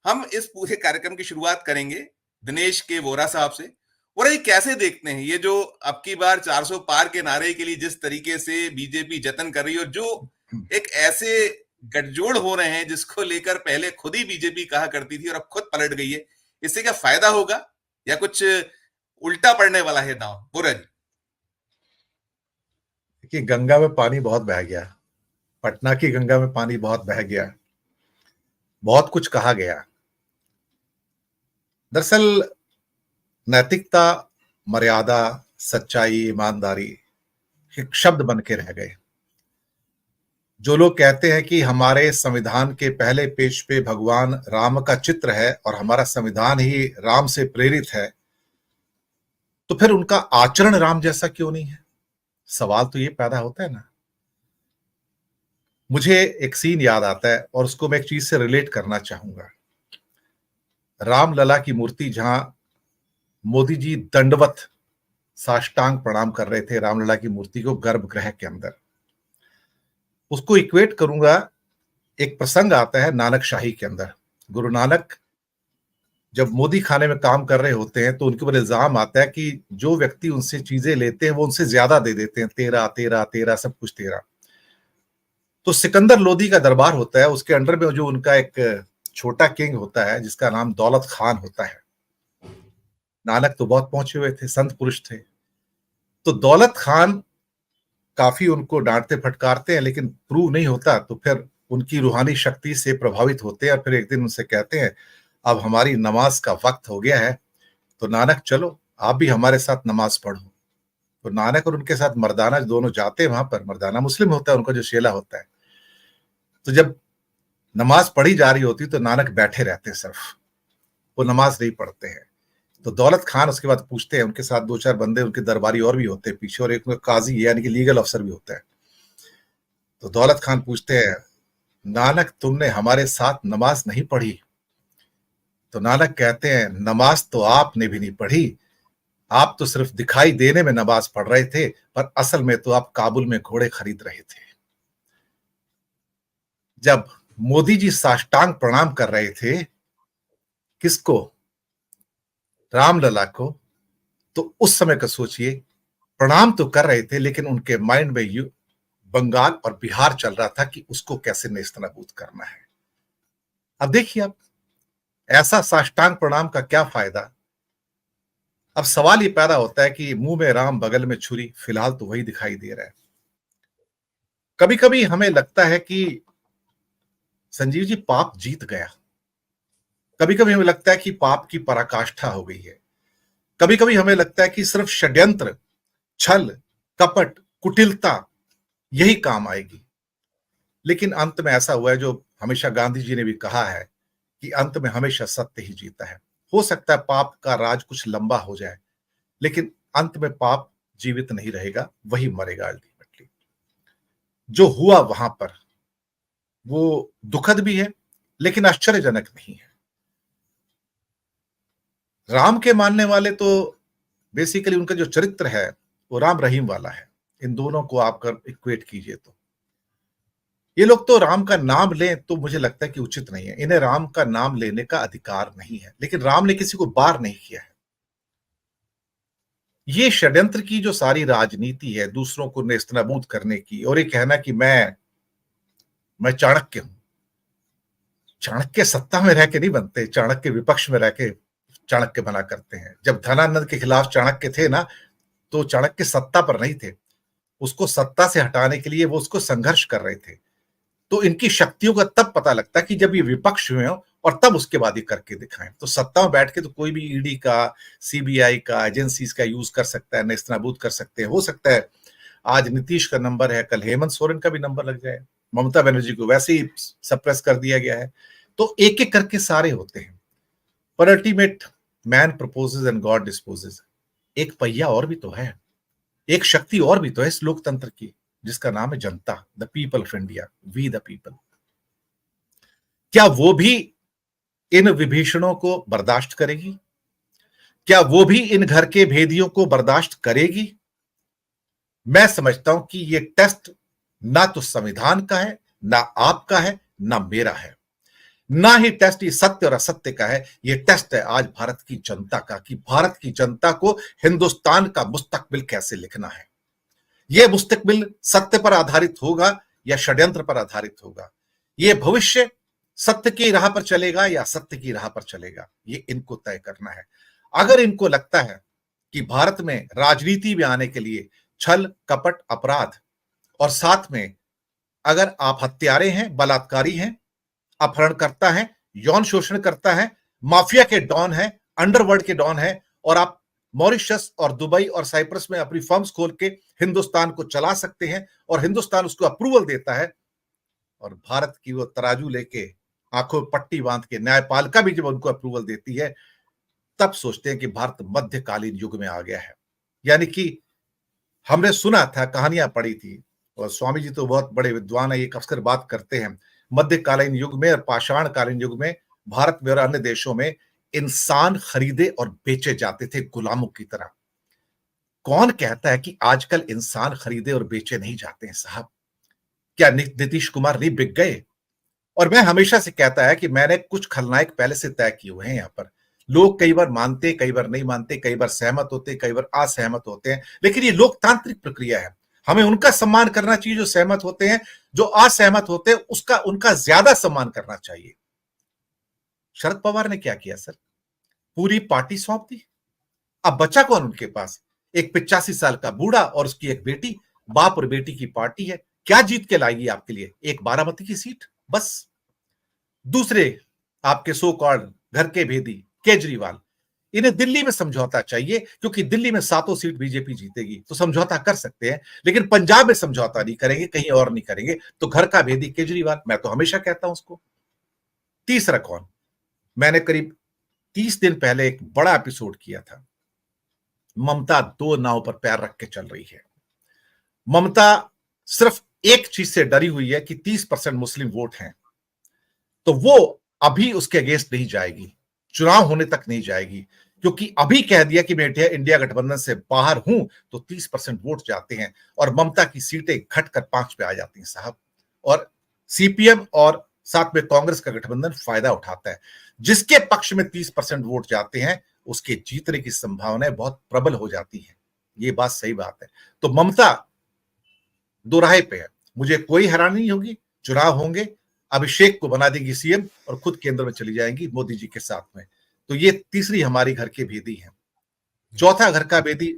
हम इस पूरे कार्यक्रम की शुरुआत करेंगे दिनेश के वोरा साहब से। और ये कैसे देखते हैं ये जो अब की बार 400 पार के नारे के लिए जिस तरीके से बीजेपी जतन कर रही है, और जो एक ऐसे गठजोड़ हो रहे हैं जिसको लेकर पहले खुद ही बीजेपी कहा करती थी और अब खुद पलट गई है, इससे क्या फायदा होगा या कुछ उल्टा पड़ने वाला है दांव? वोरा जी। कि गंगा में पानी बहुत बह गया, पटना की गंगा में पानी बहुत बह गया, बहुत कुछ कहा गया। दरअसल नैतिकता, मर्यादा, सच्चाई, ईमानदारी एक शब्द बन के रह गए। जो लोग कहते हैं कि हमारे संविधान के पहले पेज पे भगवान राम का चित्र है और हमारा संविधान ही राम से प्रेरित है, तो फिर उनका आचरण राम जैसा क्यों नहीं है? सवाल तो ये पैदा होता है ना। मुझे एक सीन याद आता है और उसको मैं एक चीज से रिलेट करना चाहूंगा। रामलला की मूर्ति जहां मोदी जी दंडवत साष्टांग प्रणाम कर रहे थे रामलला की मूर्ति को गर्भगृह के अंदर, उसको इक्वेट करूंगा। एक प्रसंग आता है नानक शाही के अंदर। गुरु नानक जब मोदी खाने में काम कर रहे होते हैं तो उनके ऊपर इल्जाम आता है कि जो व्यक्ति उनसे चीजें लेते हैं वो उनसे ज्यादा दे देते हैं, तेरा तेरा तेरा सब कुछ तेरा। तो सिकंदर लोदी का दरबार होता है, उसके अंडर में जो उनका एक छोटा किंग होता है जिसका नाम दौलत खान होता है। नानक तो बहुत पहुंचे हुए थे, संत पुरुष थे, तो दौलत खान काफी उनको डांटते फटकारते हैं, लेकिन प्रूव नहीं होता। तो फिर उनकी रूहानी शक्ति से प्रभावित होते हैं और फिर एक दिन उनसे कहते हैं अब हमारी नमाज का वक्त हो गया है, तो नानक चलो आप भी हमारे साथ नमाज पढ़ो। तो नानक और उनके साथ मर्दाना दोनों जाते हैं वहां पर। मर्दाना मुस्लिम होता है, उनका जो शेला होता है। तो जब नमाज पढ़ी जा रही होती तो नानक बैठे रहते हैं, सिर्फ वो नमाज नहीं पढ़ते हैं। तो दौलत खान उसके बाद पूछते हैं, उनके साथ दो चार बंदे उनके दरबारी और भी होते हैं पीछे, और एक काजी है यानी कि लीगल अफसर भी होता है। तो दौलत खान पूछते हैं, नानक तुमने हमारे साथ नमाज नहीं पढ़ी? तो नानक कहते हैं, नमाज तो आपने भी नहीं पढ़ी, आप तो सिर्फ दिखाई देने में नमाज पढ़ रहे थे, पर असल में तो आप काबुल में घोड़े खरीद रहे थे। जब मोदी जी साष्टांग प्रणाम कर रहे थे, किसको? रामलला को। तो उस समय का सोचिए, प्रणाम तो कर रहे थे लेकिन उनके माइंड में बंगाल और बिहार चल रहा था कि उसको कैसे नेस्तनाबूद करना है। अब देखिए, आप ऐसा साष्टांग प्रणाम का क्या फायदा? अब सवाल ये पैदा होता है कि मुंह में राम बगल में छुरी, फिलहाल तो वही दिखाई दे रहा है। कभी कभी हमें लगता है कि संजीव जी पाप जीत गया, कभी कभी हमें लगता है कि पाप की पराकाष्ठा हो गई है, कभी कभी हमें लगता है कि सिर्फ षड्यंत्र, छल, कपट, कुटिलता यही काम आएगी। लेकिन अंत में ऐसा हुआ है जो हमेशा गांधी जी ने भी कहा है कि अंत में हमेशा सत्य ही जीता है। हो सकता है पाप का राज कुछ लंबा हो जाए, लेकिन अंत में पाप जीवित नहीं रहेगा, वही मरेगा अल्टीमेटली। जो हुआ वहां पर वो दुखद भी है लेकिन आश्चर्यजनक नहीं है। राम के मानने वाले तो बेसिकली उनका जो चरित्र है वो राम रहीम वाला है। इन दोनों को आप कर इक्वेट कीजिए तो ये लोग तो राम का नाम लें तो मुझे लगता है कि उचित नहीं है। इन्हें राम का नाम लेने का अधिकार नहीं है, लेकिन राम ने किसी को बार नहीं किया है। ये षड्यंत्र की जो सारी राजनीति है दूसरों को नेस्तनाबूद करने की, और ये कहना कि मैं चाणक्य हूं। चाणक्य सत्ता में रह के नहीं बनते, चाणक्य विपक्ष में रह के चाणक्य बना करते हैं। जब धनानंद के खिलाफ चाणक्य थे ना, तो चाणक्य सत्ता पर नहीं थे, उसको सत्ता से हटाने के लिए वो उसको संघर्ष कर रहे थे। तो इनकी शक्तियों का तब पता लगता है कि जब ये विपक्ष में हो और तब उसके बाद ये करके दिखाएं। तो सत्ता में बैठ के तो कोई भी ईडी का, सीबीआई का, एजेंसीज का यूज कर सकता है, नेस्तनाबूद कर सकते हैं। हो सकता है आज नीतीश का नंबर है, कल हेमंत सोरेन का भी नंबर लग जाए, ममता बनर्जी को वैसे ही सप्रेस कर दिया गया है। तो एक एक करके सारे होते हैं, पर ultimate man proposes and God disposes. एक पहिया और भी तो है, एक शक्ति और भी तो है इस लोकतंत्र की, जिसका नाम है जनता, the people of India, we the people. क्या वो भी इन विभीषणों को बर्दाश्त करेगी? क्या वो भी इन घर के भेदियों को बर्दाश्त करेगी? मैं समझता हूं कि ये टेस्ट ना तो संविधान का है, ना आपका है, ना मेरा है। ना ही टेस्ट ये सत्य और असत्य का है, ये टेस्ट है आज भारत की जनता का, कि भारत की जनता को हिंदुस्तान का मुस्तकबिल कैसे लिखना है। यह मुस्तकबिल सत्य पर आधारित होगा या षड्यंत्र पर आधारित होगा, यह भविष्य सत्य की राह पर चलेगा या असत्य की राह पर चलेगा, ये इनको तय करना है। अगर इनको लगता है कि भारत में राजनीति में आने के लिए छल कपट अपराध और साथ में अगर आप हत्यारे हैं, बलात्कारी हैं, अपहरणकर्ता हैं, यौन शोषण करता है, माफिया के डॉन है, अंडरवर्ल्ड के डॉन है, और आप मॉरिशस और दुबई और साइप्रस में अपनी फर्म्स खोल के हिंदुस्तान को चला सकते हैं और हिंदुस्तान उसको अप्रूवल देता है, और भारत की वो तराजू लेके आंखों पट्टी बांध के न्यायपालिका भी जब उनको अप्रूवल देती है, तब सोचते हैं कि भारत मध्यकालीन युग में आ गया है। यानी कि हमने सुना था, कहानियां पढ़ी थी, और स्वामी जी तो बहुत बड़े विद्वान है, एक अक्सर बात करते हैं, मध्यकालीन युग में और पाषाण कालीन युग में भारत में और अन्य देशों में इंसान खरीदे और बेचे जाते थे गुलामों की तरह। कौन कहता है कि आजकल इंसान खरीदे और बेचे नहीं जाते हैं साहब? क्या नीतीश कुमार नहीं बिक गए? और मैं हमेशा से कहता है कि मैंने कुछ खलनायक पहले से तय किए हुए हैं यहाँ पर। लोग कई बार मानते, कई बार नहीं मानते, कई बार सहमत होते, कई बार असहमत होते हैं, लेकिन ये लोकतांत्रिक प्रक्रिया है। हमें उनका सम्मान करना चाहिए जो सहमत होते हैं, जो असहमत होते हैं उसका उनका ज्यादा सम्मान करना चाहिए। शरद पवार ने क्या किया सर? पूरी पार्टी सौंप दी। अब बचा कौन उनके पास? एक 85 साल का बूढ़ा और उसकी एक बेटी, बाप और बेटी की पार्टी है। क्या जीत के लाएगी आपके लिए? एक बारामती की सीट बस। दूसरे आपके सो कॉल्ड घर के भेदी केजरीवाल, इन्हें दिल्ली में समझौता चाहिए, क्योंकि दिल्ली में 7 सीट बीजेपी जीतेगी तो समझौता कर सकते हैं, लेकिन पंजाब में समझौता नहीं करेंगे, कहीं और नहीं करेंगे। तो घर का भेदी केजरीवाल, मैं तो हमेशा कहता हूं उसको। तीसरा कौन? मैंने करीब 30 दिन पहले एक बड़ा एपिसोड किया था। ममता 2 नाव पर पैर रख के चल रही है। ममता सिर्फ एक चीज से डरी हुई है कि 30% मुस्लिम वोट हैं, तो वो अभी उसके अगेंस्ट नहीं जाएगी, चुनाव होने तक नहीं जाएगी, क्योंकि अभी कह दिया कि मैं इंडिया गठबंधन से बाहर हूं तो 30% वोट जाते हैं और ममता की सीटें घटकर 5 पे आ जाती हैं साहब। और सीपीएम और साथ में कांग्रेस का गठबंधन फायदा उठाता है। जिसके पक्ष में 30% वोट जाते हैं उसके जीतने की संभावनाएं बहुत प्रबल हो जाती है। ये बात सही बात है। तो ममता दोराहे पे है, मुझे कोई हैरानी नहीं होगी, चुनाव होंगे, अभिषेक को बना देगी सीएम और खुद केंद्र में चली जाएंगी मोदी जी के साथ में। तो ये तीसरी हमारी घर की भेदी है। चौथा घर का भेदी,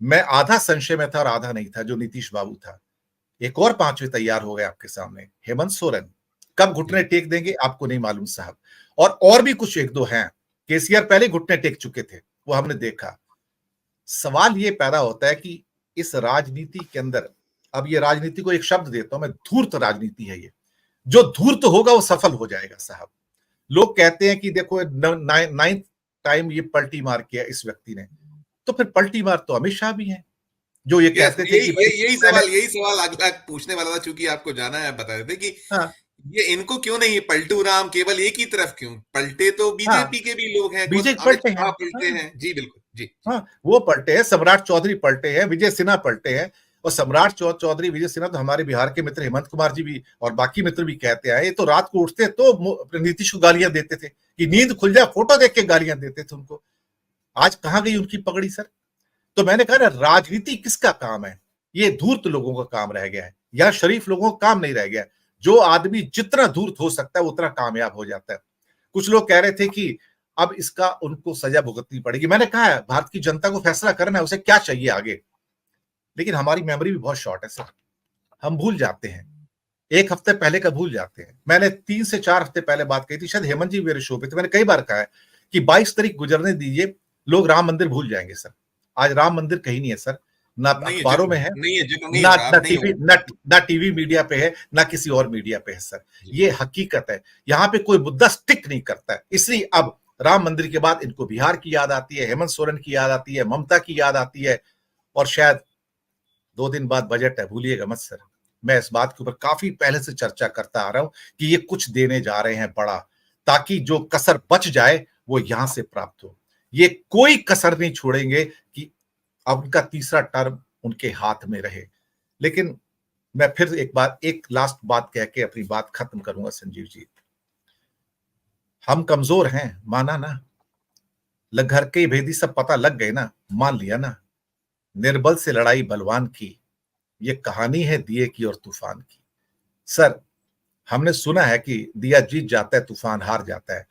मैं आधा संशय में था और आधा नहीं था, जो नीतीश बाबू था। एक और 5वें तैयार हो गए आपके सामने, हेमंत सोरेन। कब घुटने टेक देंगे आपको नहीं मालूम साहब। और भी कुछ एक दो हैं। केसीआर पहले घुटने टेक चुके थे, वो हमने देखा। सवाल ये पैदा होता है कि इस राजनीति के अंदर, अब ये राजनीति को एक शब्द देता हूं मैं, धूर्त राजनीति है ये। जो धूर्त होगा वो सफल हो जाएगा साहब। लोग कहते हैं कि देखो 9th टाइम ये पलटी मार किया इस व्यक्ति ने, तो फिर पलटी मार तो अमित शाह भी हैं, जो ये कहते थे कि यही सवाल अगला पूछने वाला था, चूंकि आपको जाना है, बता रहे थे कि हाँ, ये इनको क्यों नहीं, पलटू राम केवल एक ही तरफ क्यों? पलटे तो हाँ, बीजेपी के भी लोग हैं, खुद बीजेपी अमित पलटे हैं। शाह पलटे हाँ, हैं। जी बिल्कुल, जी। हाँ, वो पलटे हैं, सम्राट चौधरी पलटे हैं, विजय सिन्हा पलटे हैं। और सम्राट चौधरी, विजय सिन्हा तो हमारे बिहार के मित्र हेमंत कुमार जी भी और बाकी मित्र भी कहते हैं, ये तो रात को उठते तो नीतीश को गालियां देते थे कि नींद खुल जाए, फोटो देख के गालियां देते थे उनको। आज कहां गई उनकी पगड़ी सर? तो मैंने कहा ना, राजनीति किसका काम है? ये धूर्त लोगों का काम रह गया है, या शरीफ लोगों का काम नहीं रह गया है। जो आदमी जितना धूर्त हो सकता है उतना कामयाब हो जाता है। कुछ लोग कह रहे थे कि अब इसका उनको सजा भुगतनी पड़ेगी। मैंने कहा है, भारत की जनता को फैसला करना है, उसे क्या चाहिए आगे। लेकिन हमारी मेमोरी भी बहुत शॉर्ट है सर, हम भूल जाते हैं, एक हफ्ते पहले का भूल जाते हैं। मैंने 3 से 4 हफ्ते पहले बात कही थी, शायद हेमंत जी मेरे शो पे थे, मैंने कई बार कहा है कि 22 तारीख गुजरने दीजिए, लोग राम मंदिर भूल जाएंगे सर। आज राम मंदिर कहीं नहीं है सर, ना अखबारों में है, ना टीवी मीडिया पे है, ना किसी और मीडिया पे है सर। ये हकीकत है, यहाँ पे कोई मुद्दा स्टिक नहीं करता है। इसलिए अब राम मंदिर के बाद इनको बिहार की याद आती है, हेमंत सोरेन की याद आती है, ममता की याद आती है, और शायद 2 दिन बाद बजट है, भूलिएगा मत सर। मैं इस बात के ऊपर काफी पहले से चर्चा करता आ रहा हूं कि ये कुछ देने जा रहे हैं बड़ा, ताकि जो कसर बच जाए वो यहां से प्राप्त हो। ये कोई कसर नहीं छोड़ेंगे कि अब उनका तीसरा टर्म उनके हाथ में रहे। लेकिन मैं फिर एक लास्ट बात कह के अपनी बात खत्म करूंगा संजीव जी। हम कमजोर हैं, माना ना। घर के भेदी सब पता लग गए ना, मान लिया ना। निर्बल से लड़ाई बलवान की, ये कहानी है दिए की और तूफान की। सर, हमने सुना है कि दिया जीत जाता है, तूफान हार जाता है।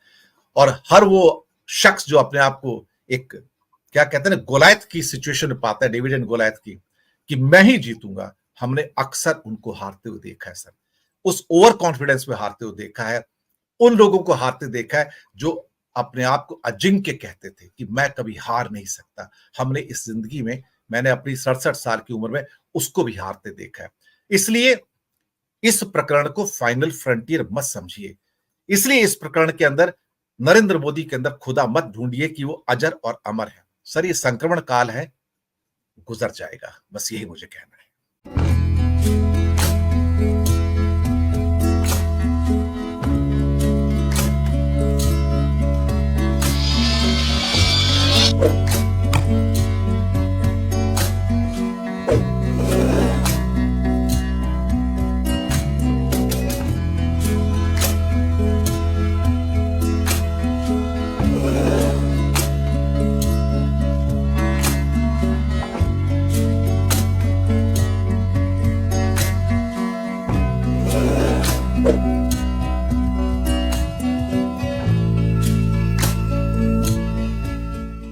और हर वो शख्स जो अपने आप को एक, क्या कहते हैं ना, गोलायत की सिचुएशन में पाता है, डेविड एंड गोलायत की, कि मैं ही जीतूंगा, हमने अक्सर उनको हारते हुए देखा है सर। उस ओवर कॉन्फिडेंस में हारते हुए देखा है, उन लोगों को हारते देखा है जो अपने आप को अजिंक्य कहते थे कि मैं कभी हार नहीं सकता। हमने इस जिंदगी में, मैंने अपनी 67 साल की उम्र में उसको भी हारते देखा है। इसलिए इस प्रकरण को फाइनल फ्रंटियर मत समझिए। इसलिए इस प्रकरण के अंदर नरेंद्र मोदी के अंदर खुदा मत ढूंढिए कि वो अजर और अमर है। सर, ये संक्रमण काल है, गुजर जाएगा। बस यही मुझे कहना है।